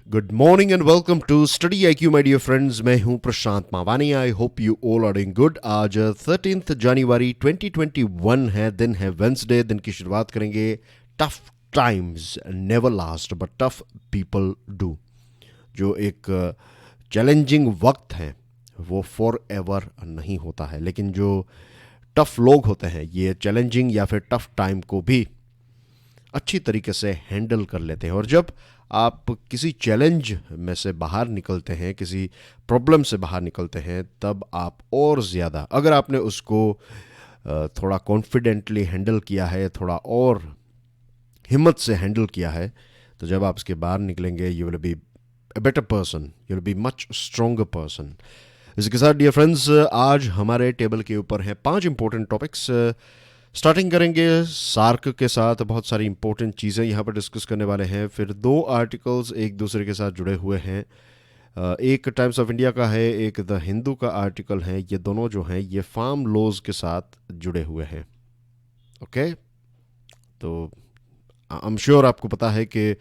Good morning and welcome to study I Q my dear friends. मैं हूं Prashant Mavani. I hope you all are doing good. आज 13 जनवरी 2021 है, दिन है वेंसडे। दिन की शुरुआत करेंगे। Tough times never last but tough people do. जो एक चैलेंजिंग वक्त है वो फॉर एवर नहीं होता है, लेकिन जो टफ लोग होते हैं ये चैलेंजिंग या फिर टफ टाइम को भी अच्छी तरीके से हैंडल कर लेते हैं। और जब आप किसी चैलेंज में से बाहर निकलते हैं, किसी प्रॉब्लम से बाहर निकलते हैं, तब आप और ज़्यादा, अगर आपने उसको थोड़ा कॉन्फिडेंटली हैंडल किया है, थोड़ा और हिम्मत से हैंडल किया है, तो जब आप इसके बाहर निकलेंगे you will be a better person, you will be much stronger person. इसके साथ डियर फ्रेंड्स, आज हमारे टेबल के ऊपर हैं 5 इंपॉर्टेंट टॉपिक्स। स्टार्टिंग करेंगे सार्क के साथ। बहुत सारी इंपॉर्टेंट चीज़ें यहाँ पर डिस्कस करने वाले हैं। फिर 2 आर्टिकल्स एक दूसरे के साथ जुड़े हुए हैं। एक टाइम्स ऑफ इंडिया का है, एक द हिंदू का आर्टिकल है। ये दोनों जो हैं ये फार्म लॉज के साथ जुड़े हुए हैं। ओके, तो आई एम श्योर आपको पता है कि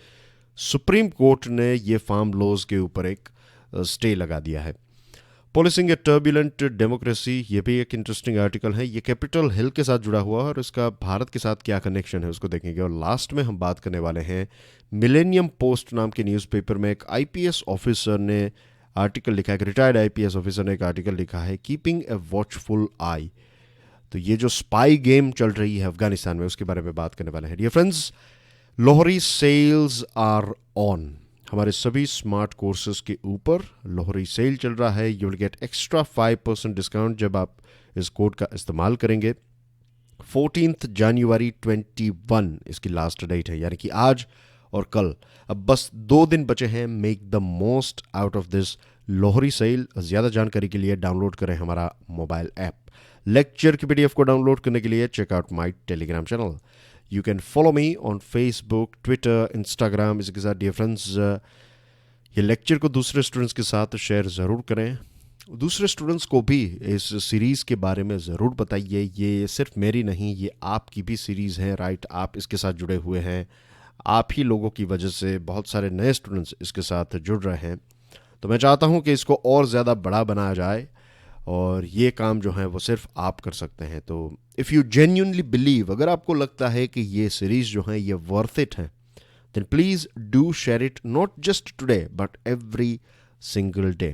सुप्रीम कोर्ट ने ये फार्म लॉज के ऊपर एक स्टे लगा दिया है। पॉलिसिंग ए टर्बुलेंट डेमोक्रेसी, ये भी एक इंटरेस्टिंग आर्टिकल है। ये कैपिटल हिल के साथ जुड़ा हुआ है और इसका भारत के साथ क्या कनेक्शन है उसको देखेंगे। और लास्ट में हम बात करने वाले हैं मिलेनियम पोस्ट नाम के न्यूज़पेपर में एक आईपीएस ऑफिसर ने आर्टिकल लिखा है, एक रिटायर्ड आईपीएस ऑफिसर ने एक आर्टिकल लिखा है, कीपिंग ए वॉचफुल आई। तो ये जो स्पाई गेम चल रही है अफगानिस्तान में, उसके बारे में बात करने वाले हैं। Dear friends, Lohri sales are on. हमारे सभी स्मार्ट कोर्सेज के ऊपर लोहरी सेल चल रहा है। You will get extra 5% discount जब आप इस कोड का इस्तेमाल करेंगे। 14 जनवरी 21 इसकी लास्ट डेट है, यानी कि आज और कल। अब बस 2 दिन बचे हैं। Make the most out of this Lohri sale. ज़्यादा जानकारी के लिए डाउनलोड करें हमारा मोबाइल ऐप। लेक्चर की पीडीएफ को डाउनलोड करने के लिए checkout my Telegram channel. You can follow me on Facebook, Twitter, Instagram. इसके साथ डियर फ्रेंड्स, ये लेक्चर को दूसरे स्टूडेंट्स के साथ शेयर ज़रूर करें। दूसरे स्टूडेंट्स को भी इस सीरीज़ के बारे में ज़रूर बताइए। ये सिर्फ मेरी नहीं, ये आपकी भी सीरीज़ है, राइट। आप इसके साथ जुड़े हुए हैं। आप ही लोगों की वजह से बहुत सारे नए स्टूडेंट्स इसके साथ जुड़ रहे हैं। तो मैं चाहता हूँ कि इसको और ज़्यादा बड़ा बनाया जाए, और ये काम जो है वो सिर्फ आप कर सकते हैं। तो इफ़ यू जेन्युइनली बिलीव, अगर आपको लगता है कि ये सीरीज़ जो है ये वर्थ इट है, then please do share it, not just today but every single day.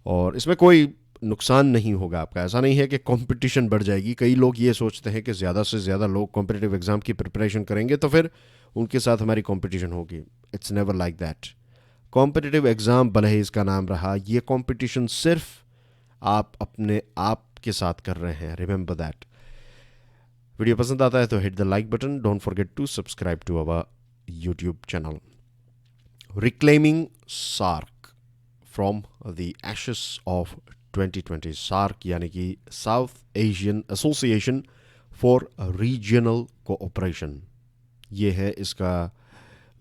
और इसमें कोई नुकसान नहीं होगा आपका। ऐसा नहीं है कि कंपटीशन बढ़ जाएगी। कई लोग ये सोचते हैं कि ज़्यादा से ज़्यादा लोग कॉम्पिटिटिव एग्ज़ाम की प्रिपरेशन करेंगे तो फिर उनके साथ हमारी कंपटीशन होगी। It's never like that. Competitive exam भले ही इसका नाम रहा, ये कंपटीशन सिर्फ आप अपने आप के साथ कर रहे हैं। Remember that. वीडियो पसंद आता है तो hit the like button. Don't forget to subscribe to our YouTube channel. Reclaiming SAARC from the ashes of 2020। SAARC यानी कि South Asian association for regional cooperation, ये है इसका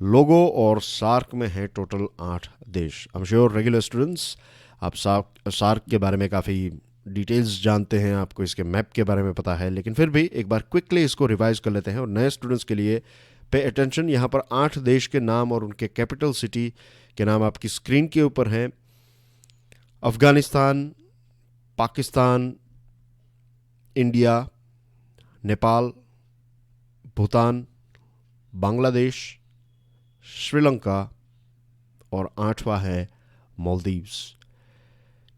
लोगो। और सार्क में है टोटल 8 देश। I am sure regular students आप सार्क के बारे में काफ़ी डिटेल्स जानते हैं, आपको इसके मैप के बारे में पता है, लेकिन फिर भी एक बार क्विकली इसको रिवाइज कर लेते हैं। और नए स्टूडेंट्स के लिए पे अटेंशन, यहाँ पर 8 देश के नाम और उनके कैपिटल सिटी के नाम आपकी स्क्रीन के ऊपर हैं। अफगानिस्तान, पाकिस्तान, इंडिया, नेपाल, भूटान, बांग्लादेश, श्रीलंका और 8वां है मालदीव्स।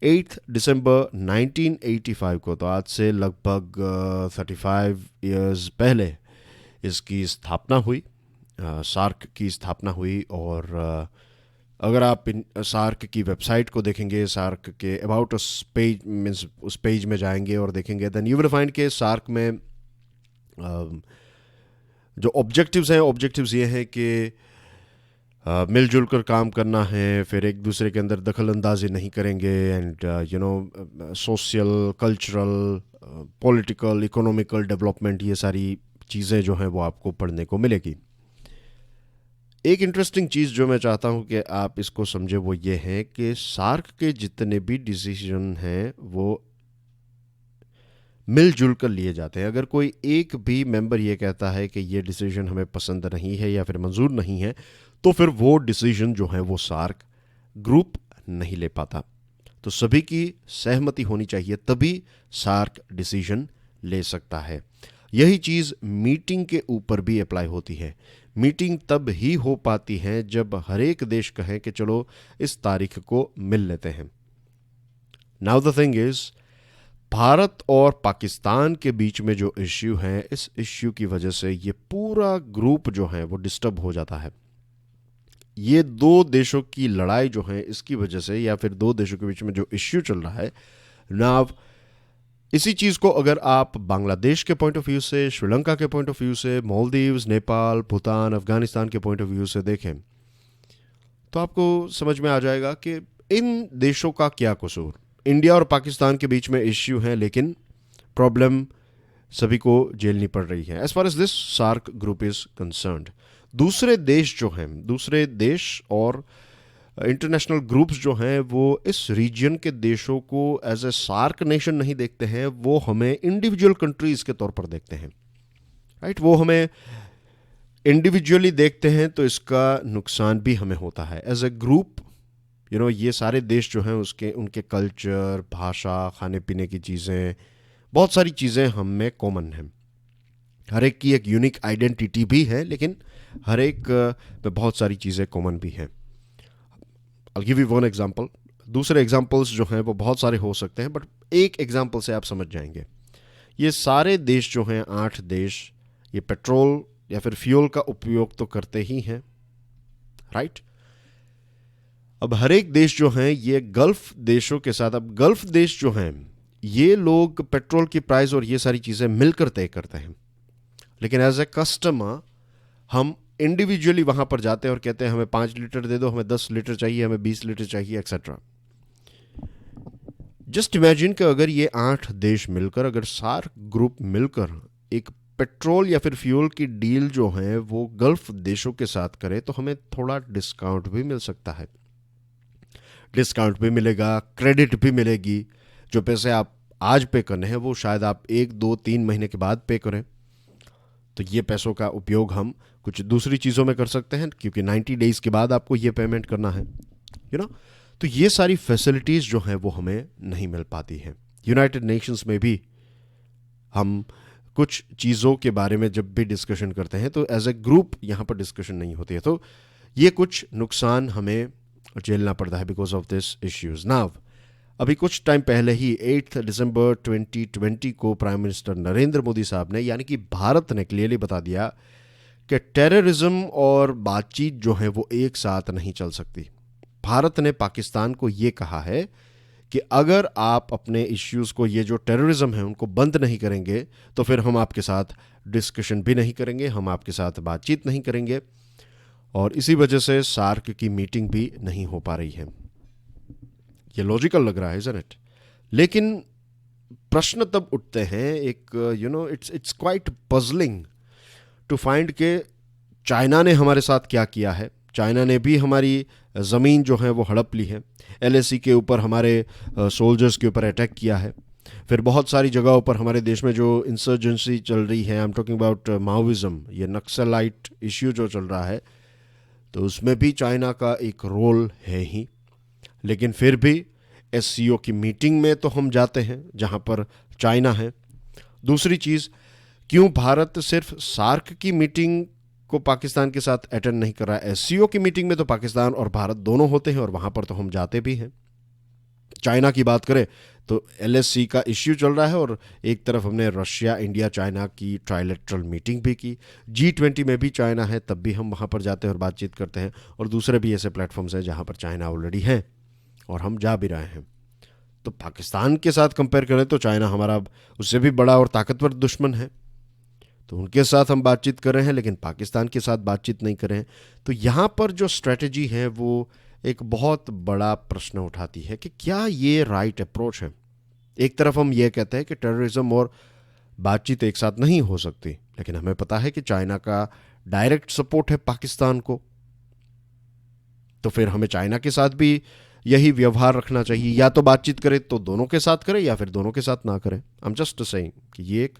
8 दिसंबर 1985 को, तो आज से लगभग 35 इयर्स पहले इसकी स्थापना हुई, सार्क की स्थापना हुई। और अगर आप सार्क की वेबसाइट को देखेंगे, सार्क के अबाउट उस पेज मीन्स उस पेज में जाएंगे और देखेंगे, देन यू विल फाइंड के सार्क में जो ऑब्जेक्टिव्स हैं, ऑब्जेक्टिव्स ये हैं कि मिलजुल कर काम करना है, फिर एक दूसरे के अंदर दखल अंदाजी नहीं करेंगे, and you know social, cultural, political, economical development, ये सारी चीज़ें जो हैं वो आपको पढ़ने को मिलेगी। एक इंटरेस्टिंग चीज़ जो मैं चाहता हूँ कि आप इसको समझे वो ये है कि सार्क के जितने भी डिसीजन हैं वो मिलजुल कर लिए जाते हैं। अगर कोई एक भी मेंबर ये कहता है कि ये डिसीजन हमें पसंद नहीं है या फिर मंजूर नहीं है, तो फिर वो डिसीजन जो है वो सार्क ग्रुप नहीं ले पाता। तो सभी की सहमति होनी चाहिए, तभी सार्क डिसीजन ले सकता है। यही चीज़ मीटिंग के ऊपर भी अप्लाई होती है। मीटिंग तब ही हो पाती है जब हर एक देश कहे कि चलो इस तारीख को मिल लेते हैं। Now the thing is, Bharat और पाकिस्तान के बीच में जो इश्यू है, इस इश्यू की वजह से ये पूरा ग्रुप जो है वो डिस्टर्ब हो जाता है। ये दो देशों की लड़ाई जो है इसकी वजह से, या फिर दो देशों के बीच में जो इश्यू चल रहा है ना, इसी चीज़ को अगर आप बांग्लादेश के पॉइंट ऑफ व्यू से, श्रीलंका के पॉइंट ऑफ व्यू से, मालदीव्स, नेपाल, भूटान, अफगानिस्तान के पॉइंट ऑफ व्यू से देखें तो आपको समझ में आ जाएगा कि इन देशों का क्या कसूर। इंडिया और पाकिस्तान के बीच में इश्यू है, लेकिन प्रॉब्लम सभी को झेलनी पड़ रही है as far as this SAARC group is concerned. दूसरे देश जो हैं, दूसरे देश और इंटरनेशनल ग्रुप्स जो हैं वो इस रीजन के देशों को एज ए सार्क नेशन नहीं देखते हैं, वो हमें इंडिविजुअल कंट्रीज के तौर पर देखते हैं, राइट। वो हमें इंडिविजुअली देखते हैं, तो इसका नुकसान भी हमें होता है। एज ए ग्रुप ये सारे देश जो हैं उसके उनके कल्चर, भाषा, खाने पीने की चीज़ें, बहुत सारी चीज़ें हम में कॉमन हैं। हर एक की एक यूनिक आइडेंटिटी भी है, लेकिन हर एक में बहुत सारी चीज़ें कॉमन भी हैं। I'll give you one example. दूसरे एग्जाम्पल्स जो हैं वो बहुत सारे हो सकते हैं, बट एक एग्जाम्पल से आप समझ जाएंगे। ये सारे देश जो हैं, 8 देश, ये पेट्रोल या फिर फ्यूल का उपयोग तो करते ही हैं, राइट। अब हर एक देश जो हैं ये गल्फ देशों के साथ, अब गल्फ देश जो हैं ये लोग पेट्रोल की प्राइस और ये सारी चीज़ें मिलकर तय करते हैं, लेकिन एज ए कस्टमर हम इंडिविजुअली वहां पर जाते हैं और कहते हैं हमें 5 लीटर दे दो, हमें 10 लीटर चाहिए, हमें 20 लीटर चाहिए, एक्सेट्रा। जस्ट इमेजिन कि अगर ये 8 देश मिलकर, अगर सार्क ग्रुप मिलकर एक पेट्रोल या फिर फ्यूल की डील जो है वो गल्फ देशों के साथ करे, तो हमें थोड़ा डिस्काउंट भी मिल सकता है। डिस्काउंट भी मिलेगा, क्रेडिट भी मिलेगी। जो पैसे आप आज पे करने हैं वो शायद आप 1, 2, 3 महीने के बाद पे करें, तो ये पैसों का उपयोग हम कुछ दूसरी चीज़ों में कर सकते हैं, क्योंकि 90 डेज के बाद आपको ये पेमेंट करना है, तो ये सारी फैसिलिटीज़ जो हैं वो हमें नहीं मिल पाती हैं। यूनाइटेड नेशंस में भी हम कुछ चीज़ों के बारे में जब भी डिस्कशन करते हैं तो एज ए ग्रुप यहाँ पर डिस्कशन नहीं होती है, तो ये कुछ नुकसान हमें झेलना पड़ता है because of this issues. Now अभी कुछ टाइम पहले ही 8 दिसंबर 2020 को प्राइम मिनिस्टर नरेंद्र मोदी साहब ने, यानी कि भारत ने क्लियरली बता दिया कि टेररिज्म और बातचीत जो है वो एक साथ नहीं चल सकती। भारत ने पाकिस्तान को ये कहा है कि अगर आप अपने इश्यूज़ को, ये जो टेररिज्म है उनको बंद नहीं करेंगे, तो फिर हम आपके साथ डिस्कशन भी नहीं करेंगे, हम आपके साथ बातचीत नहीं करेंगे, और इसी वजह से सार्क की मीटिंग भी नहीं हो पा रही है। ये लॉजिकल लग रहा है, isn't it? लेकिन प्रश्न तब उठते हैं, एक it's quite puzzling to find के चाइना ने हमारे साथ क्या किया है। चाइना ने भी हमारी ज़मीन जो है वो हड़प ली है, LAC के ऊपर हमारे सोल्जर्स के ऊपर अटैक किया है, फिर बहुत सारी जगहों पर हमारे देश में जो इंसर्जेंसी चल रही है, I am talking about Maoism, ये नक्सलाइट इश्यू जो चल रहा है, तो उसमें भी चाइना का एक रोल है ही। लेकिन फिर भी SCO की मीटिंग में तो हम जाते हैं जहां पर चाइना है। दूसरी चीज़, क्यों भारत सिर्फ सार्क की मीटिंग को पाकिस्तान के साथ अटेंड नहीं कर रहा है? SCO की मीटिंग में तो पाकिस्तान और भारत दोनों होते हैं और वहां पर तो हम जाते भी हैं। चाइना की बात करें तो LAC का इश्यू चल रहा है और एक तरफ हमने रशिया, इंडिया, चाइना की ट्राइलेटरल मीटिंग भी की। G20 में भी चाइना है, तब भी हम वहाँ पर जाते हैं और बातचीत करते हैं, और दूसरे भी ऐसे प्लेटफॉर्म्स हैं जहाँ पर चाइना ऑलरेडी है और हम जा भी रहे हैं। तो पाकिस्तान के साथ कंपेयर करें तो चाइना हमारा उससे भी बड़ा और ताकतवर दुश्मन है, तो उनके साथ हम बातचीत कर रहे हैं लेकिन पाकिस्तान के साथ बातचीत नहीं कर रहे हैं। तो यहाँ पर जो स्ट्रेटजी है वो एक बहुत बड़ा प्रश्न उठाती है कि क्या ये राइट अप्रोच है। एक तरफ हम ये कहते हैं कि टेररिज्म और बातचीत एक साथ नहीं हो सकती, लेकिन हमें पता है कि चाइना का डायरेक्ट सपोर्ट है पाकिस्तान को, तो फिर हमें चाइना के साथ भी यही व्यवहार रखना चाहिए। या तो बातचीत करें तो दोनों के साथ करें, या फिर दोनों के साथ ना करें। आई एम जस्ट सेइंग कि ये एक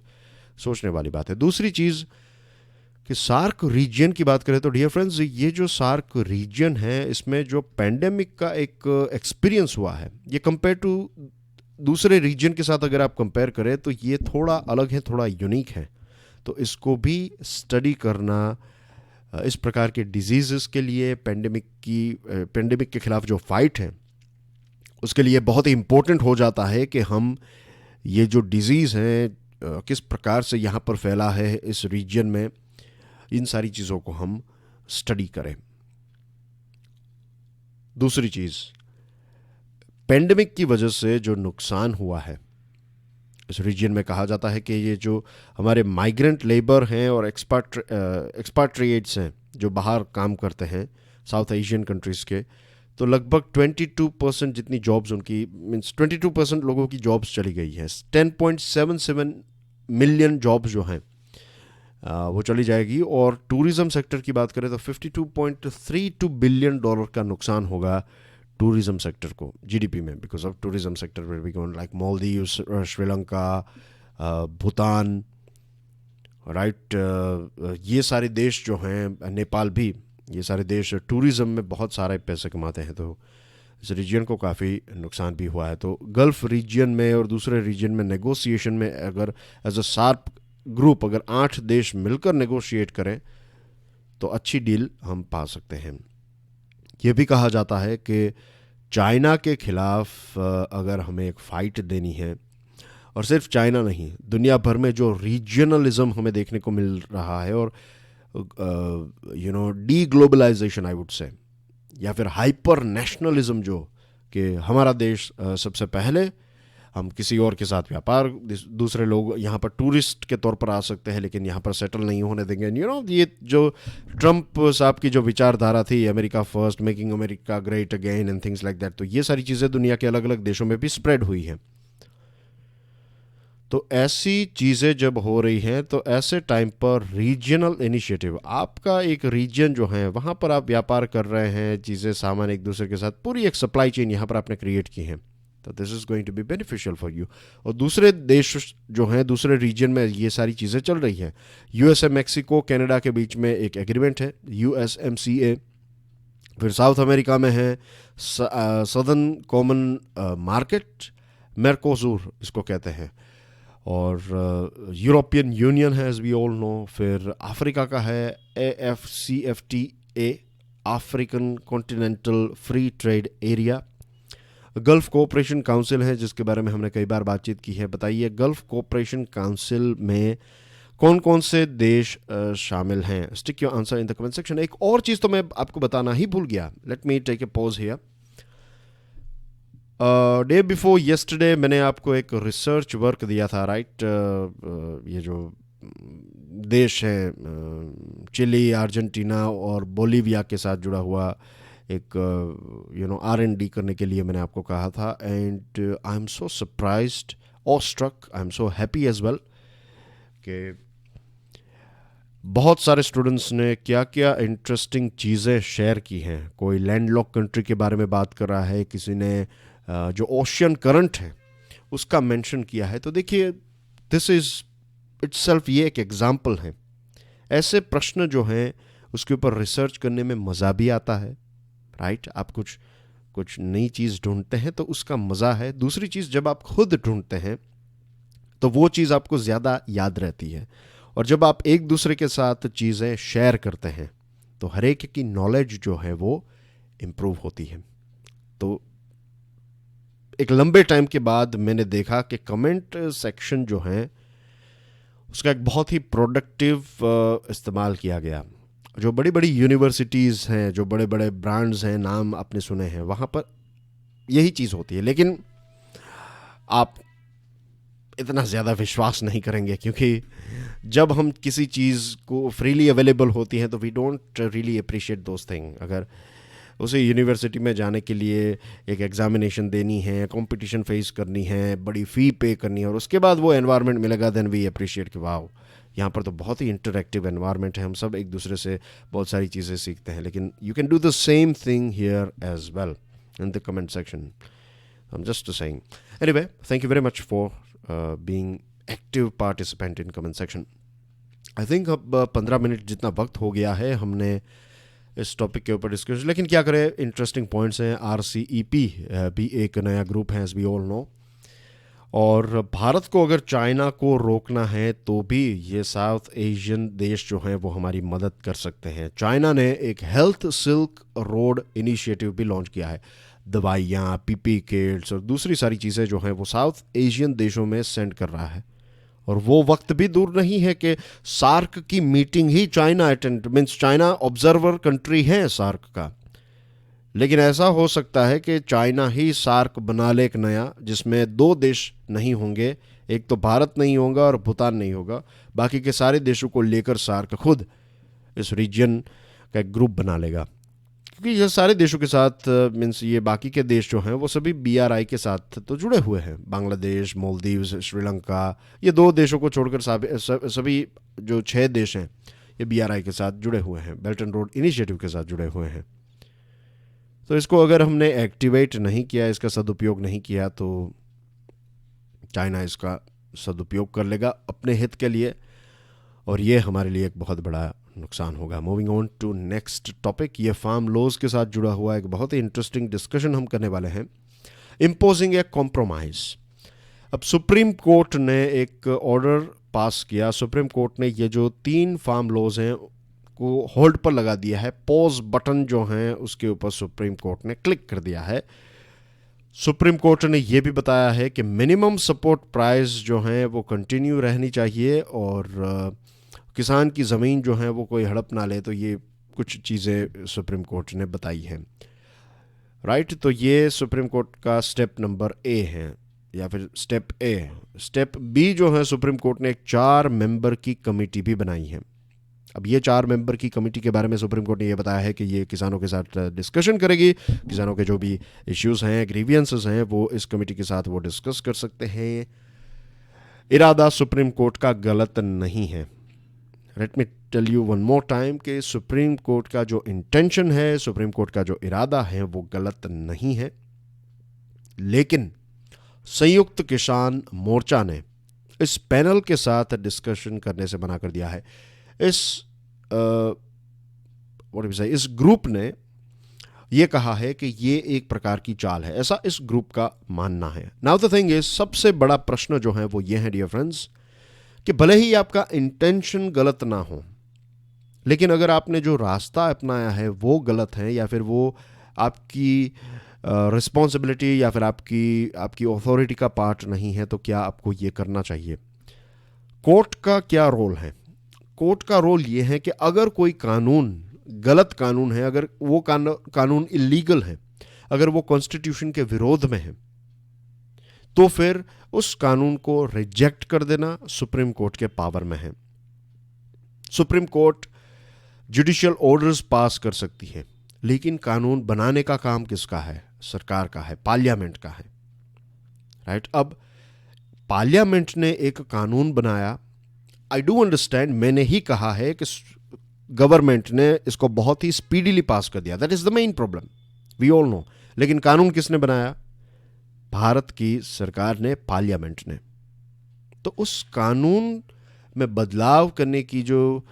सोचने वाली बात है। दूसरी चीज़ कि सार्क रीजन की बात करें तो डियर फ्रेंड्स, ये जो सार्क रीजन है इसमें जो पैंडेमिक का एक एक्सपीरियंस हुआ है, ये कंपेयर टू दूसरे रीजन के साथ अगर आप कंपेयर करें तो ये थोड़ा अलग है, थोड़ा यूनिक है। तो इसको भी स्टडी करना इस प्रकार के डिजीज़ के लिए, पैंडेमिक के खिलाफ जो फाइट है उसके लिए बहुत ही इम्पोर्टेंट हो जाता है कि हम ये जो डिज़ीज़ हैं किस प्रकार से यहाँ पर फैला है इस रीजन में, इन सारी चीज़ों को हम स्टडी करें। दूसरी चीज़, पैंडेमिक की वजह से जो नुकसान हुआ है इस रीजन में, कहा जाता है कि ये जो हमारे माइग्रेंट लेबर हैं और एक्सपाट्रिएट्स हैं जो बाहर काम करते हैं साउथ एशियन कंट्रीज़ के, तो लगभग 22% जितनी जॉब्स उनकी, मीन्स 22% लोगों की जॉब्स चली गई हैं। 10.77 मिलियन जॉब्स जो हैं वो चली जाएगी। और टूरिज़्म सेक्टर की बात करें तो $52.32 बिलियन का नुकसान होगा टूरिज़्म सेक्टर को जीडीपी में, because of tourism sector will be going like Maldives, Sri Lanka, Bhutan, right, ये सारे देश जो हैं, नेपाल भी, ये सारे देश टूरिज़्म में बहुत सारे पैसे कमाते हैं। तो इस रीजन को काफ़ी नुकसान भी हुआ है। तो गल्फ़ रीजन में और दूसरे रीजन में नेगोशिएशन में अगर एज अ सार्क ग्रुप अगर 8 देश मिलकर नेगोशिएट करें तो अच्छी डील हम पा सकते हैं। ये भी कहा जाता है कि चाइना के खिलाफ अगर हमें एक फ़ाइट देनी है, और सिर्फ चाइना नहीं, दुनिया भर में जो रीजनलिज्म हमें देखने को मिल रहा है और D globalisation I would say, या फिर हाइपर नेशनलिज्म, जो कि हमारा देश सबसे पहले, हम किसी और के साथ व्यापार, दूसरे लोग यहाँ पर टूरिस्ट के तौर पर आ सकते हैं लेकिन यहाँ पर सेटल नहीं होने देंगे। ये जो ट्रम्प साहब की जो विचारधारा थी, America first, making America great again and things like that, तो ये सारी चीज़ें दुनिया के अलग अलग देशों में भी स्प्रेड हुई हैं। तो ऐसी चीज़ें जब हो रही हैं तो ऐसे टाइम पर रीजनल इनिशिएटिव, आपका एक रीजन जो है वहाँ पर आप व्यापार कर रहे हैं, चीज़ें सामान एक दूसरे के साथ, पूरी एक सप्लाई चेन यहाँ पर आपने क्रिएट की है, तो this is going to be beneficial for you. और दूसरे देश जो हैं, दूसरे रीजन में ये सारी चीज़ें चल रही हैं। यूएसए, मैक्सिको, कनाडा के बीच में एक एग्रीमेंट है, USMCA। फिर साउथ अमेरिका में है सदर्न कॉमन मार्केट, मेरकोसूर इसको कहते हैं, और यूरोपियन यूनियन है एज वी ऑल नो। फिर अफ्रीका का है AFCFTA, African continental free trade area. Gulf cooperation council है जिसके बारे में हमने कई बार बातचीत की है। बताइए, गल्फ़ कोऑपरेशन काउंसिल में कौन कौन से देश शामिल हैं? Stick your answer in the comment section. एक और चीज़ तो मैं आपको बताना ही भूल गया, let me take a pause here. Day before yesterday मैंने आपको एक रिसर्च वर्क दिया था, राइट? ये जो देश है चिली, अर्जेंटीना और बोलीविया के साथ जुड़ा हुआ एक R&D करने के लिए मैंने आपको कहा था। And I am so surprised, awestruck, I am so happy as well कि बहुत सारे स्टूडेंट्स ने क्या क्या इंटरेस्टिंग चीज़ें शेयर की हैं। कोई लैंडलॉक कंट्री के बारे में बात कर रहा है, किसी ने जो ओशियन करंट है उसका मेंशन किया है। तो देखिए, दिस इज़ इटसेल्फ, ये एक एग्जाम्पल है। ऐसे प्रश्न जो हैं उसके ऊपर रिसर्च करने में मज़ा भी आता है, राइट? आप कुछ नई चीज़ ढूंढते हैं तो उसका मज़ा है। दूसरी चीज़, जब आप खुद ढूंढते हैं तो वो चीज़ आपको ज़्यादा याद रहती है। और जब आप एक दूसरे के साथ चीज़ें शेयर करते हैं तो हर एक की नॉलेज जो है वो इम्प्रूव होती है। तो एक लंबे टाइम के बाद मैंने देखा कि कमेंट सेक्शन जो है उसका एक बहुत ही प्रोडक्टिव इस्तेमाल किया गया। जो बड़ी बड़ी यूनिवर्सिटीज़ हैं, जो बड़े बड़े ब्रांड्स हैं, नाम आपने सुने हैं, वहाँ पर यही चीज़ होती है। लेकिन आप इतना ज़्यादा विश्वास नहीं करेंगे, क्योंकि जब हम किसी चीज़ को फ्रीली अवेलेबल होती हैं तो we don't really appreciate those thing. अगर उसे यूनिवर्सिटी में जाने के लिए एक एग्जामिनेशन देनी है, कंपटीशन फेस करनी है, बड़ी फ़ी पे करनी है, और उसके बाद वो एनवायरनमेंट मिलेगा, देन वी अप्रिशिएट कि वाओ, यहाँ पर तो बहुत ही इंटरेक्टिव एनवायरनमेंट है, हम सब एक दूसरे से बहुत सारी चीज़ें सीखते हैं। लेकिन you can do the same thing here as well in the comment section. I am just saying. Anyway, thank you very much for being active participant in comment section. I think अब 15 minute जितना वक्त हो गया है हमने इस topic के ऊपर डिस्कस, लेकिन क्या करें, इंटरेस्टिंग पॉइंट्स हैं। RCEP भी एक नया ग्रुप है, एज वी ऑल नो, और भारत को अगर चाइना को रोकना है तो भी ये साउथ एशियन देश जो हैं वो हमारी मदद कर सकते हैं। चाइना ने एक हेल्थ सिल्क रोड इनिशिएटिव भी लॉन्च किया है। दवाइयाँ, PP किट्स और दूसरी सारी चीज़ें जो हैं वो साउथ एशियन देशों में सेंड कर रहा है। और वो वक्त भी दूर नहीं है कि सार्क की मीटिंग ही China attend, means China observer country है सार्क का, लेकिन ऐसा हो सकता है कि चाइना ही सार्क बना ले एक नया, जिसमें 2 देश नहीं होंगे, एक तो भारत नहीं होगा और भूटान नहीं होगा, बाकी के सारे देशों को लेकर सार्क खुद इस रीजन का एक ग्रुप बना लेगा। क्योंकि ये सारे देशों के साथ, मीन्स ये बाकी के देश जो हैं वो सभी BRI के साथ तो जुड़े हुए हैं। बांग्लादेश, मालदीव्स, श्रीलंका, ये 2 देशों को छोड़कर सभी जो 6 देश हैं ये BRI के साथ जुड़े हुए हैं, बेल्ट एंड रोड इनिशिएटिव के साथ जुड़े हुए हैं। तो इसको अगर हमने एक्टिवेट नहीं किया, इसका सदुपयोग नहीं किया, तो चाइना इसका सदुपयोग कर लेगा अपने हित के लिए, और ये हमारे लिए एक बहुत बड़ा नुकसान होगा। Moving on to next topic, ये फार्म लॉज के साथ जुड़ा हुआ एक बहुत ही इंटरेस्टिंग डिस्कशन हम करने वाले हैं। इम्पोजिंग ए कॉम्प्रोमाइज। अब सुप्रीम कोर्ट ने एक ऑर्डर पास किया। सुप्रीम कोर्ट ने ये जो 3 फार्म लॉज हैं को होल्ड पर लगा दिया है। पॉज बटन जो हैं उसके ऊपर सुप्रीम कोर्ट ने क्लिक कर दिया है। सुप्रीम कोर्ट ने यह भी बताया है कि मिनिमम सपोर्ट प्राइस जो हैं वो कंटिन्यू रहनी चाहिए, और किसान की ज़मीन जो है वो कोई हड़प ना ले। तो ये कुछ चीज़ें सुप्रीम कोर्ट ने बताई हैं, राइट। तो ये सुप्रीम कोर्ट का स्टेप नंबर A है, या फिर स्टेप A। स्टेप B जो है, सुप्रीम कोर्ट ने एक 4 मेंबर की कमेटी भी बनाई है। अब ये 4 मेंबर की कमेटी के बारे में सुप्रीम कोर्ट ने ये बताया है कि ये किसानों के साथ डिस्कशन करेगी। किसानों के जो भी इश्यूज़ हैं, ग्रीवियंसेस हैं, वो इस कमेटी के साथ वो डिस्कस कर सकते हैं। इरादा सुप्रीम कोर्ट का गलत नहीं है। Let me tell you one more time कि सुप्रीम कोर्ट का जो इंटेंशन है, सुप्रीम कोर्ट का जो इरादा है, वो गलत नहीं है। लेकिन संयुक्त किसान मोर्चा ने इस पैनल के साथ डिस्कशन करने से मना कर दिया है। इस ग्रुप ने ये कहा है कि ये एक प्रकार की चाल है, ऐसा इस ग्रुप का मानना है। नाउ द थिंग इज, सबसे बड़ा प्रश्न जो है वो ये है डियर फ्रेंड्स, कि भले ही आपका इंटेंशन गलत ना हो, लेकिन अगर आपने जो रास्ता अपनाया है वो गलत है, या फिर वो आपकी रिस्पॉन्सिबिलिटी या फिर आपकी अथॉरिटी का पार्ट नहीं है, तो क्या आपको ये करना चाहिए? कोर्ट का क्या रोल है? कोर्ट का रोल ये है कि अगर कोई कानून गलत कानून है, अगर वो कानून इलीगल है, अगर वो कॉन्स्टिट्यूशन के विरोध में है, तो फिर उस कानून को रिजेक्ट कर देना सुप्रीम कोर्ट के पावर में है। Supreme court judicial orders pass कर सकती है, लेकिन कानून बनाने का काम किसका है? सरकार का है, पार्लियामेंट का है, राइट। अब पार्लियामेंट ने एक कानून बनाया, आई डू अंडरस्टैंड, मैंने ही कहा है कि गवर्नमेंट ने इसको बहुत ही स्पीडीली पास कर दिया, that is the main problem, we all know. लेकिन कानून किसने बनाया? भारत की सरकार ने, पार्लियामेंट ने। तो उस कानून में बदलाव करने की जो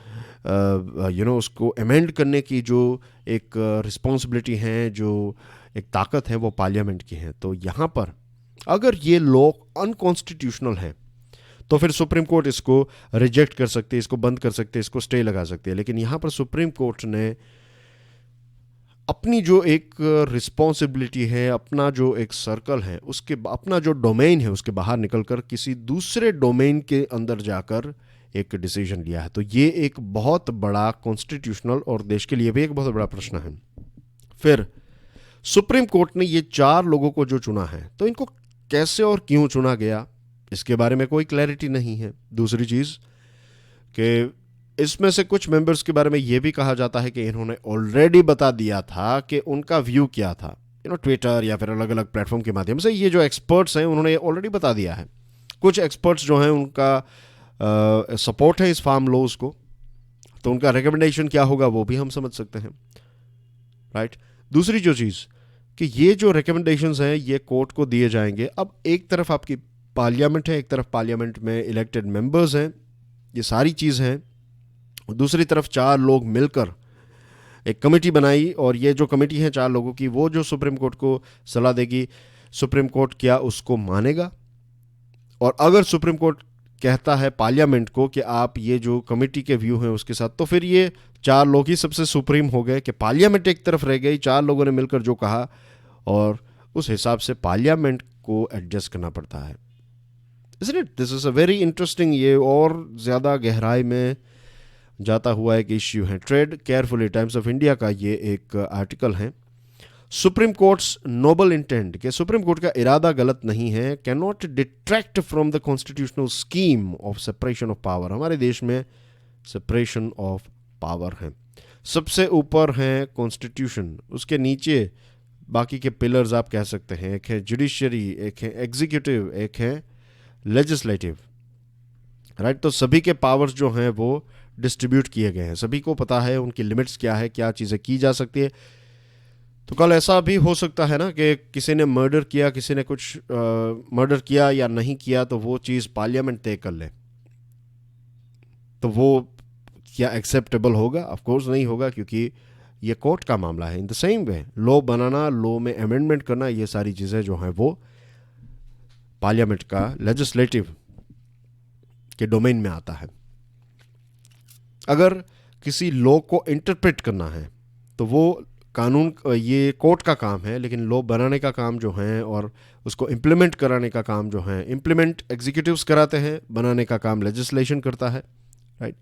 उसको अमेंड करने की जो एक रिस्पॉन्सिबिलिटी है, जो एक ताकत है, वो पार्लियामेंट की है। तो यहाँ पर अगर ये लॉ अनकॉन्स्टिट्यूशनल है, तो फिर सुप्रीम कोर्ट इसको रिजेक्ट कर सकती है, इसको बंद कर सकती है, इसको स्टे लगा सकती है। लेकिन यहाँ पर सुप्रीम कोर्ट ने अपनी जो एक रिस्पॉन्सिबिलिटी है, अपना जो एक सर्कल है, उसके अपना जो डोमेन है, उसके बाहर निकलकर किसी दूसरे डोमेन के अंदर जाकर एक डिसीजन लिया है। तो ये एक बहुत बड़ा कॉन्स्टिट्यूशनल और देश के लिए भी एक बहुत बड़ा प्रश्न है। फिर सुप्रीम कोर्ट ने ये 4 लोगों को जो चुना है, तो इनको कैसे और क्यों चुना गया, इसके बारे में कोई क्लैरिटी नहीं है। दूसरी चीज़ कि इसमें से कुछ मेंबर्स के बारे में यह भी कहा जाता है कि इन्होंने ऑलरेडी बता दिया था कि उनका व्यू क्या था, ट्विटर या फिर अलग अलग प्लेटफॉर्म के माध्यम से। ये जो एक्सपर्ट्स हैं उन्होंने ऑलरेडी बता दिया है। कुछ एक्सपर्ट्स जो हैं उनका सपोर्ट है इस फार्म लॉज को, तो उनका रिकमेंडेशन क्या होगा वो भी हम समझ सकते हैं, राइट। दूसरी जो चीज़ कि ये जो रिकमेंडेशंस हैं ये कोर्ट को दिए जाएंगे। अब एक तरफ आपकी पार्लियामेंट है, एक तरफ पार्लियामेंट में इलेक्टेड मेंबर्स हैं, ये सारी चीज़ हैं, दूसरी तरफ 4 लोग मिलकर एक कमेटी बनाई और ये जो कमेटी है 4 लोगों की, वो जो सुप्रीम कोर्ट को सलाह देगी, सुप्रीम कोर्ट क्या उसको मानेगा? और अगर सुप्रीम कोर्ट कहता है पार्लियामेंट को कि आप ये जो कमेटी के व्यू हैं उसके साथ, तो फिर ये 4 लोग ही सबसे सुप्रीम हो गए कि पार्लियामेंट एक तरफ रह गई, 4 लोगों ने मिलकर जो कहा और उस हिसाब से पार्लियामेंट को एडजस्ट करना पड़ता है। Isn't it? This is a very interesting, ये और ज़्यादा गहराई में जाता हुआ एक इश्यू है। Trade carefully, times of India का ये एक आर्टिकल है। सुप्रीम कोर्ट्स नोबल इंटेंट, कि सुप्रीम कोर्ट का इरादा गलत नहीं है, can not detract from the constitutional scheme of separation of power. हमारे देश में सेपरेशन ऑफ पावर है, सबसे ऊपर है कॉन्स्टिट्यूशन, उसके नीचे बाकी के पिलर्स आप कह सकते हैं, एक है जुडिशरी, एक है एग्जीक्यूटिव, एक है लेजिस्लेटिव, राइट। तो सभी के पावर्स जो हैं वो डिस्ट्रीब्यूट किए गए हैं, सभी को पता है उनकी लिमिट्स क्या है, क्या चीज़ें की जा सकती है। तो कल ऐसा भी हो सकता है ना कि किसी ने मर्डर किया, किसी ने कुछ मर्डर किया या नहीं किया, तो वो चीज़ पार्लियामेंट तय कर ले, तो वो क्या एक्सेप्टेबल होगा? ऑफ कोर्स नहीं होगा, क्योंकि ये कोर्ट का मामला है। In the same way law banana, law में अमेंडमेंट करना, ये सारी चीज़ें जो हैं वो पार्लियामेंट का लेजिस्लेटिव के डोमेन में आता है। अगर किसी लॉ को इंटरप्रेट करना है तो वो कानून, ये कोर्ट का काम है, लेकिन लॉ बनाने का काम जो है और उसको इम्प्लीमेंट कराने का काम जो है, इम्प्लीमेंट एग्जीक्यूटिव्स कराते हैं, बनाने का काम लेजिस्लेशन करता है, right.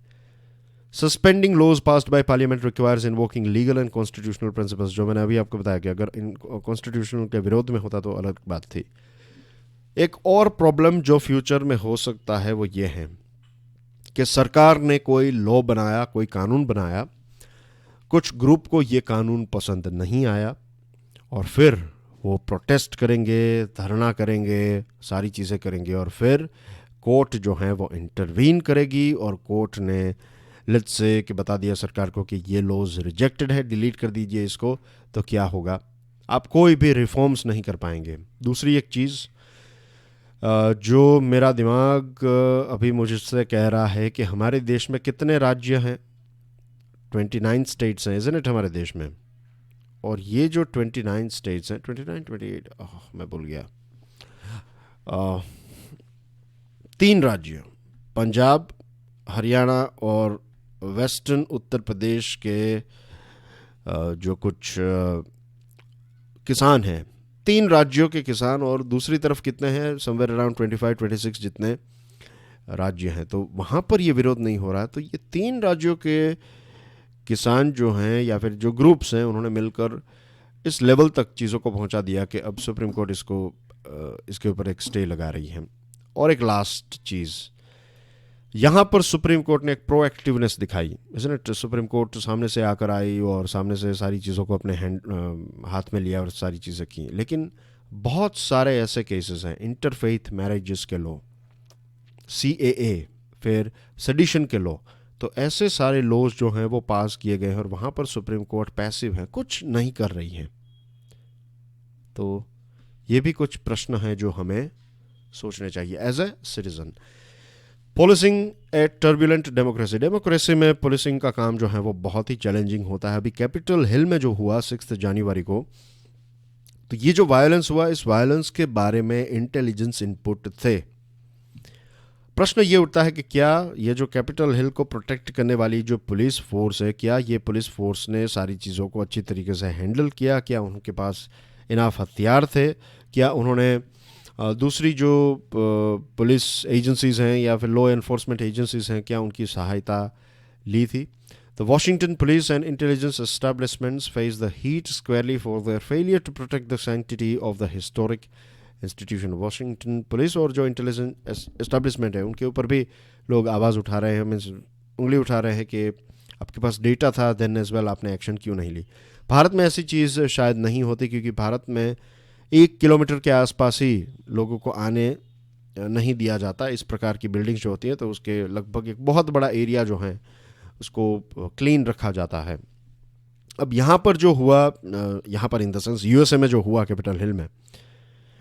Suspending laws passed by parliament requires invoking legal and constitutional principles, जो मैंने अभी आपको बताया कि अगर इन कॉन्स्टिट्यूशनल के विरोध में होता तो अलग बात थी। एक और प्रॉब्लम जो फ्यूचर में हो सकता है वो ये है कि सरकार ने कोई लॉ बनाया, कोई कानून बनाया, कुछ ग्रुप को ये कानून पसंद नहीं आया और फिर वो प्रोटेस्ट करेंगे, धरना करेंगे, सारी चीज़ें करेंगे और फिर कोर्ट जो है वो इंटरवीन करेगी और कोर्ट ने लेट्स से कि बता दिया सरकार को कि ये लॉज रिजेक्टेड है, डिलीट कर दीजिए इसको, तो क्या होगा? आप कोई भी रिफॉर्म्स नहीं कर पाएंगे। दूसरी एक चीज़ जो मेरा दिमाग अभी मुझसे कह रहा है कि हमारे देश में कितने राज्य हैं? 29 स्टेट्स हैं, इज़न्ट इट, हमारे देश में। और ये जो 29 स्टेट्स हैं, 29, 28, मैं भूल गया, 3 राज्य, पंजाब, हरियाणा और वेस्टर्न उत्तर प्रदेश के जो कुछ किसान हैं, 3 राज्यों के किसान, और दूसरी तरफ कितने हैं? समवेयर अराउंड 25-26 जितने राज्य हैं। तो वहाँ पर ये विरोध नहीं हो रहा है। तो ये 3 राज्यों के किसान जो हैं या फिर जो ग्रुप्स हैं, उन्होंने मिलकर इस लेवल तक चीज़ों को पहुँचा दिया कि अब सुप्रीम कोर्ट इसके ऊपर एक स्टे लगा रही है। और एक लास्ट चीज़, यहाँ पर सुप्रीम कोर्ट ने एक प्रोएक्टिवनेस दिखाई, इसने सुप्रीम कोर्ट सामने से आकर आई और सामने से सारी चीज़ों को अपने हाथ में लिया और सारी चीज़ें की। लेकिन बहुत सारे ऐसे केसेस हैं, इंटरफेथ मैरिजेस के लॉ, CAA, फिर सेडिशन के लॉ, तो ऐसे सारे लॉज जो हैं वो पास किए गए हैं और वहाँ पर सुप्रीम कोर्ट पैसिव है, कुछ नहीं कर रही है। तो ये भी कुछ प्रश्न हैं जो हमें सोचने चाहिए as a citizen. Policing a turbulent democracy, democracy में पुलिसिंग का काम जो है वो बहुत ही चैलेंजिंग होता है। अभी कैपिटल हिल में जो हुआ 6 जनवरी को, तो ये जो वायलेंस हुआ, इस वायलेंस के बारे में इंटेलिजेंस इनपुट थे। प्रश्न ये उठता है कि क्या ये जो कैपिटल हिल को प्रोटेक्ट करने वाली जो पुलिस फोर्स है, क्या ये पुलिस फोर्स ने सारी चीज़ों को अच्छी तरीके से हैंडल किया? क्या उनके पास इनाफ हथियार थे? क्या उन्होंने दूसरी जो पुलिस एजेंसीज़ हैं या फिर लॉ एनफोर्समेंट एजेंसीज़ हैं, क्या उनकी सहायता ली थी? The Washington police and intelligence establishments face the heat squarely for their failure to protect the sanctity of the historic institution. Washington police और जो इंटेलिजेंस एस्टेब्लिशमेंट है उनके ऊपर भी लोग आवाज़ उठा रहे हैं, मीन्स उंगली उठा रहे हैं कि आपके पास डेटा था देन एज वेल, आपने एक्शन क्यों नहीं ली? भारत में ऐसी चीज़ शायद नहीं होती, क्योंकि भारत में 1 किलोमीटर के आसपास ही लोगों को आने नहीं दिया जाता। इस प्रकार की बिल्डिंग्स जो होती हैं तो उसके लगभग एक बहुत बड़ा एरिया जो है उसको क्लीन रखा जाता है। अब यहाँ पर जो हुआ, यहाँ पर इन द सेंस USA में जो हुआ कैपिटल हिल में,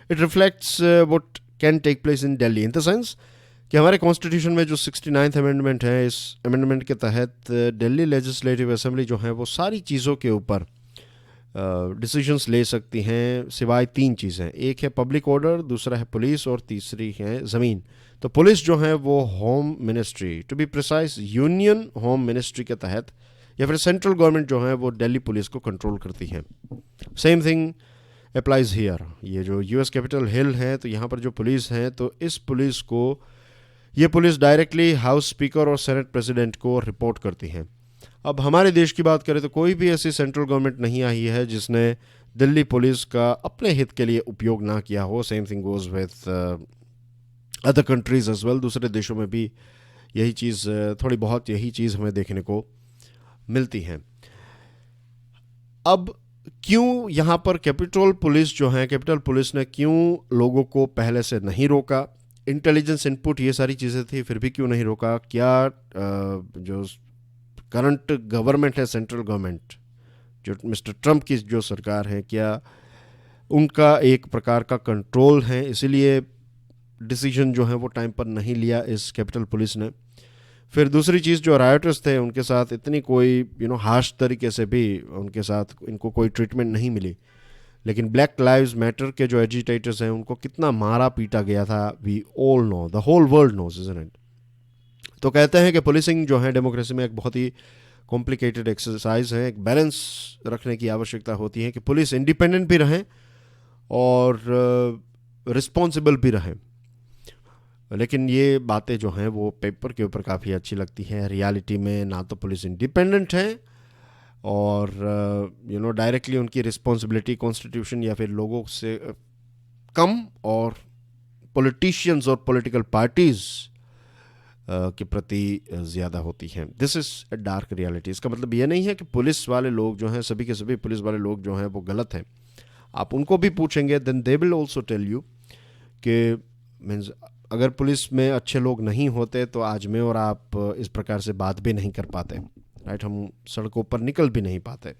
it reflects what can take place in Delhi, in the sense कि हमारे कॉन्स्टिट्यूशन में जो 69th अमेंडमेंट है, इस अमेंडमेंट के तहत दिल्ली लेजिस्लेटिव असेंबली जो है वो सारी चीज़ों के ऊपर डिसीजंस ले सकती हैं सिवाय 3 चीज़ें। एक है पब्लिक ऑर्डर, दूसरा है पुलिस और तीसरी है ज़मीन। तो पुलिस जो है वो home ministry, to be precise union home ministry के तहत, या फिर सेंट्रल गवर्नमेंट जो है वो दिल्ली पुलिस को कंट्रोल करती है। Same thing applies here. ये जो यूएस कैपिटल हिल है, तो यहाँ पर जो पुलिस है, तो इस पुलिस को, ये पुलिस डायरेक्टली हाउस स्पीकर और सेनेट प्रेसिडेंट को रिपोर्ट करती है। अब हमारे देश की बात करें तो कोई भी ऐसी सेंट्रल गवर्नमेंट नहीं आई है जिसने दिल्ली पुलिस का अपने हित के लिए उपयोग ना किया हो। Same thing goes with other countries as well. दूसरे देशों में भी यही चीज़, थोड़ी बहुत यही चीज़ हमें देखने को मिलती है। अब क्यों यहाँ पर कैपिटल पुलिस ने क्यों लोगों को पहले से नहीं रोका? इंटेलिजेंस इनपुट ये सारी चीज़ें थी, फिर भी क्यों नहीं रोका? क्या जो करंट गवर्नमेंट है, सेंट्रल गवर्नमेंट, जो मिस्टर ट्रंप की जो सरकार है, क्या उनका एक प्रकार का कंट्रोल है, इसीलिए डिसीजन जो है वो टाइम पर नहीं लिया इस कैपिटल पुलिस ने? फिर दूसरी चीज़, जो राइटर्स थे उनके साथ इतनी कोई हार्श तरीके से भी उनके साथ इनको कोई ट्रीटमेंट नहीं मिली, लेकिन ब्लैक लाइव्स मैटर के जो एजिटेटर्स हैं उनको कितना मारा पीटा गया था, we all know, the whole world knows, isn't it? तो कहते हैं कि पुलिसिंग जो है डेमोक्रेसी में एक बहुत ही कॉम्प्लिकेटेड एक्सरसाइज है। एक बैलेंस रखने की आवश्यकता होती है कि पुलिस इंडिपेंडेंट भी रहें और रिस्पॉन्सिबल भी रहें। लेकिन ये बातें जो हैं वो पेपर के ऊपर काफ़ी अच्छी लगती हैं। रियलिटी में ना तो पुलिस इंडिपेंडेंट है और डायरेक्टली उनकी रिस्पॉन्सिबिलिटी कॉन्स्टिट्यूशन या फिर लोगों से कम, और पॉलिटिशियंस और पॉलिटिकल पार्टीज़ के प्रति ज़्यादा होती हैं। This is a dark reality. इसका मतलब ये नहीं है कि पुलिस वाले लोग जो हैं, सभी के सभी पुलिस वाले लोग जो हैं वो गलत हैं। आप उनको भी पूछेंगे, then they will also tell you कि मीन्स अगर पुलिस में अच्छे लोग नहीं होते तो आज मैं और आप इस प्रकार से बात भी नहीं कर पाते, राइट? हम सड़कों पर निकल भी नहीं पाते।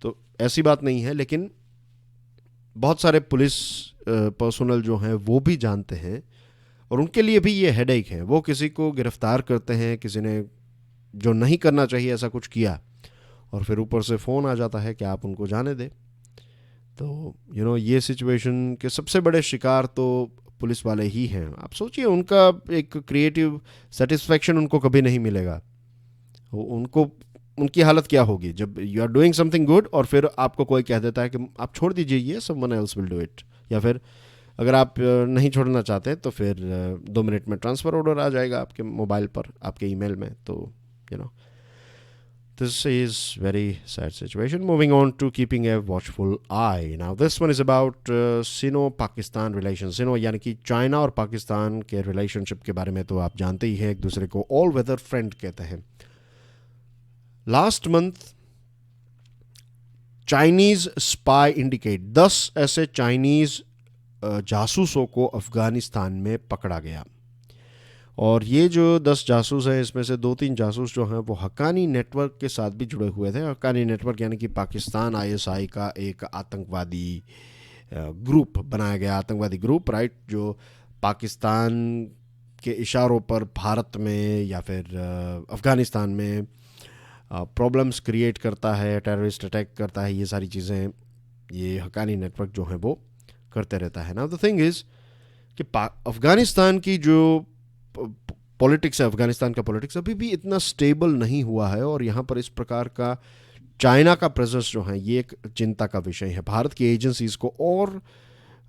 तो ऐसी बात नहीं है, लेकिन बहुत सारे पुलिस पर्सनल जो हैं वो भी जानते हैं और उनके लिए भी ये हेडेक है। वो किसी को गिरफ्तार करते हैं, किसी ने जो नहीं करना चाहिए ऐसा कुछ किया, और फिर ऊपर से फ़ोन आ जाता है कि आप उनको जाने दें। तो ये सिचुएशन के सबसे बड़े शिकार तो पुलिस वाले ही हैं। आप सोचिए, उनका एक क्रिएटिव सेटिस्फैक्शन उनको कभी नहीं मिलेगा। उनको उनकी हालत क्या होगी जब you are doing something good और फिर आपको कोई कह देता है कि आप छोड़ दीजिए, ये someone else will do it, या फिर अगर आप नहीं छोड़ना चाहते तो फिर 2 मिनट में ट्रांसफ़र ऑर्डर आ जाएगा आपके मोबाइल पर, आपके ईमेल में। तो this is very sad situation. Moving on to keeping a watchful eye. Now this one is about Sino-Pakistan relations. Sino यानी कि चाइना और पाकिस्तान के रिलेशनशिप के बारे में तो आप जानते ही हैं, एक दूसरे को ऑल वेदर फ्रेंड कहते हैं। Last month Chinese spy indicate 10 ऐसे चाइनीज जासूसों को अफगानिस्तान में पकड़ा गया, और ये जो 10 जासूस हैं इसमें से 2-3 जासूस जो हैं वो हक्कानी नेटवर्क के साथ भी जुड़े हुए थे। हक्कानी नेटवर्क यानी कि पाकिस्तान आईएसआई का एक आतंकवादी ग्रुप बनाया गया, आतंकवादी ग्रुप, राइट, जो पाकिस्तान के इशारों पर भारत में या फिर अफ़गानिस्तान में प्रॉब्लम्स क्रिएट करता है, टेररिस्ट अटैक करता है, ये सारी चीज़ें ये हक्कानी नेटवर्क जो है वो करते रहता है। नाउ द थिंग इज़ कि अफ़गानिस्तान की जो पॉलिटिक्स है, अफ़गानिस्तान का पॉलिटिक्स अभी भी इतना स्टेबल नहीं हुआ है, और यहाँ पर इस प्रकार का चाइना का प्रेजेंस जो है ये एक चिंता का विषय है। भारत की एजेंसीज़ को और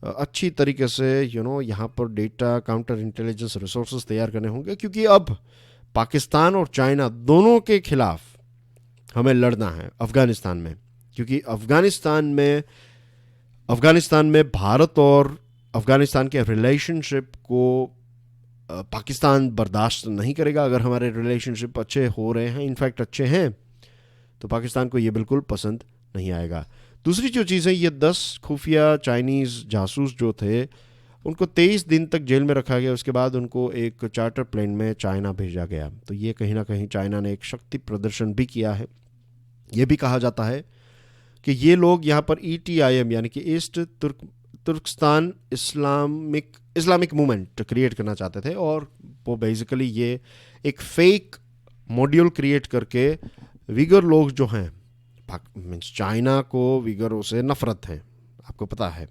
अच्छी तरीके से यहाँ पर डेटा काउंटर इंटेलिजेंस रिसोर्सेज तैयार करने होंगे, क्योंकि अब पाकिस्तान और चाइना दोनों के खिलाफ हमें लड़ना है अफ़गानिस्तान में, क्योंकि अफ़गानिस्तान में भारत और अफ़गानिस्तान के रिलेशनशिप को पाकिस्तान बर्दाश्त नहीं करेगा। अगर हमारे रिलेशनशिप अच्छे हो रहे हैं, इनफैक्ट अच्छे हैं, तो पाकिस्तान को ये बिल्कुल पसंद नहीं आएगा। दूसरी जो चीज़ है, ये 10 खुफिया चाइनीज़ जासूस जो थे उनको 23 दिन तक जेल में रखा गया। उसके बाद उनको एक चार्टर प्लेन में चाइना भेजा गया। तो ये कहीं ना कहीं चाइना ने एक शक्ति प्रदर्शन भी किया है। ये भी कहा जाता है कि ये लोग यहाँ पर ETIM यानी कि ईस्ट तुर्कस्तान इस्लामिक इस्लामिक मूवमेंट क्रिएट करना चाहते थे, और वो बेसिकली ये एक फेक मॉड्यूल क्रिएट करके विगर लोग जो हैं, मीन्स चाइना को विगरों से नफरत है, आपको पता है,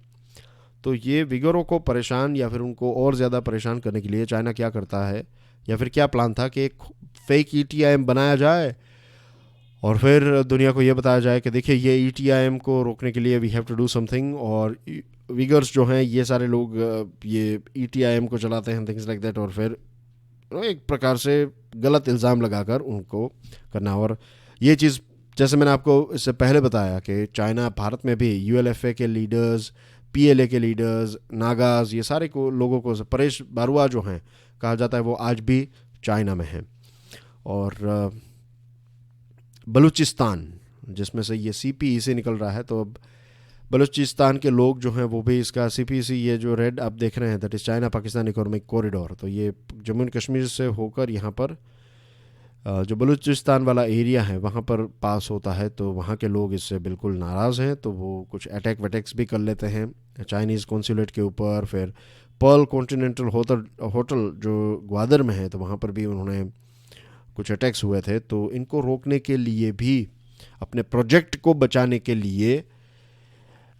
तो ये विगरों को परेशान या फिर उनको और ज़्यादा परेशान करने के लिए चाइना क्या करता है, या फिर क्या प्लान था कि एक फेक ETIM बनाया जाए और फिर दुनिया को ये बताया जाए कि देखिए ये ETIM को रोकने के लिए we have to do something, और विगर्स जो हैं ये सारे लोग ये ETIM को चलाते हैं, थिंग्स लाइक दैट, और फिर एक प्रकार से गलत इल्ज़ाम लगाकर उनको करना। और ये चीज़ जैसे मैंने आपको इससे पहले बताया कि चाइना भारत में भी ULFA के लीडर्स, PLA के लीडर्स, नागाज, ये सारे को लोगों को, परेश बारुआ जो हैं कहा जाता है, वो आज भी चाइना में हैं। और बलूचिस्तान जिसमें से ये CPE से निकल रहा है, तो अब बलूचिस्तान के लोग जो हैं वो भी इसका CPC, ये जो रेड आप देख रहे हैं, that is China Pakistan economic corridor, तो ये जम्मू एंड कश्मीर से होकर यहाँ पर जो बलूचिस्तान वाला एरिया है वहाँ पर पास होता है। तो वहाँ के लोग इससे बिल्कुल नाराज़ हैं, तो वो कुछ अटैक वटैक्स भी कर लेते हैं चाइनीज़ कॉन्सुलेट के ऊपर। फिर पर्ल कॉन्टिनेंटल होटल जो ग्वादर में है, तो वहाँ पर भी उन्होंने कुछ अटैक्स हुए थे। तो इनको रोकने के लिए भी, अपने प्रोजेक्ट को बचाने के लिए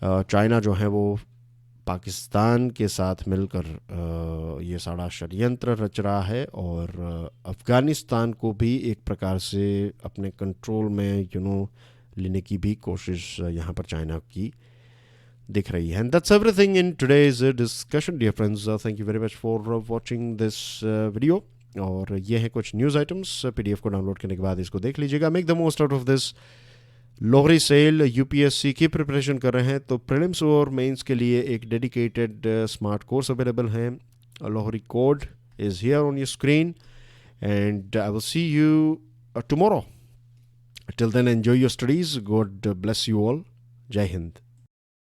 चाइना जो है वो पाकिस्तान के साथ मिलकर ये सारा षड्यंत्र रच रहा है, और अफ़गानिस्तान को भी एक प्रकार से अपने कंट्रोल में लेने की भी कोशिश यहाँ पर चाइना की दिख रही है। And that's everything in today's discussion dear friends, thank you very much for watching this video. और ये है कुछ न्यूज़ आइटम्स, PDF को डाउनलोड करने के बाद इसको देख लीजिएगा। Make the most out of this Lohri sale. UPSC की प्रिपरेशन कर रहे हैं तो प्रीलिम्स और मेंस के लिए एक डेडिकेटेड स्मार्ट कोर्स अवेलेबल है। Lohri code is here on your screen and I will see you tomorrow. Till then, enjoy your studies. God bless you all. Jai Hind.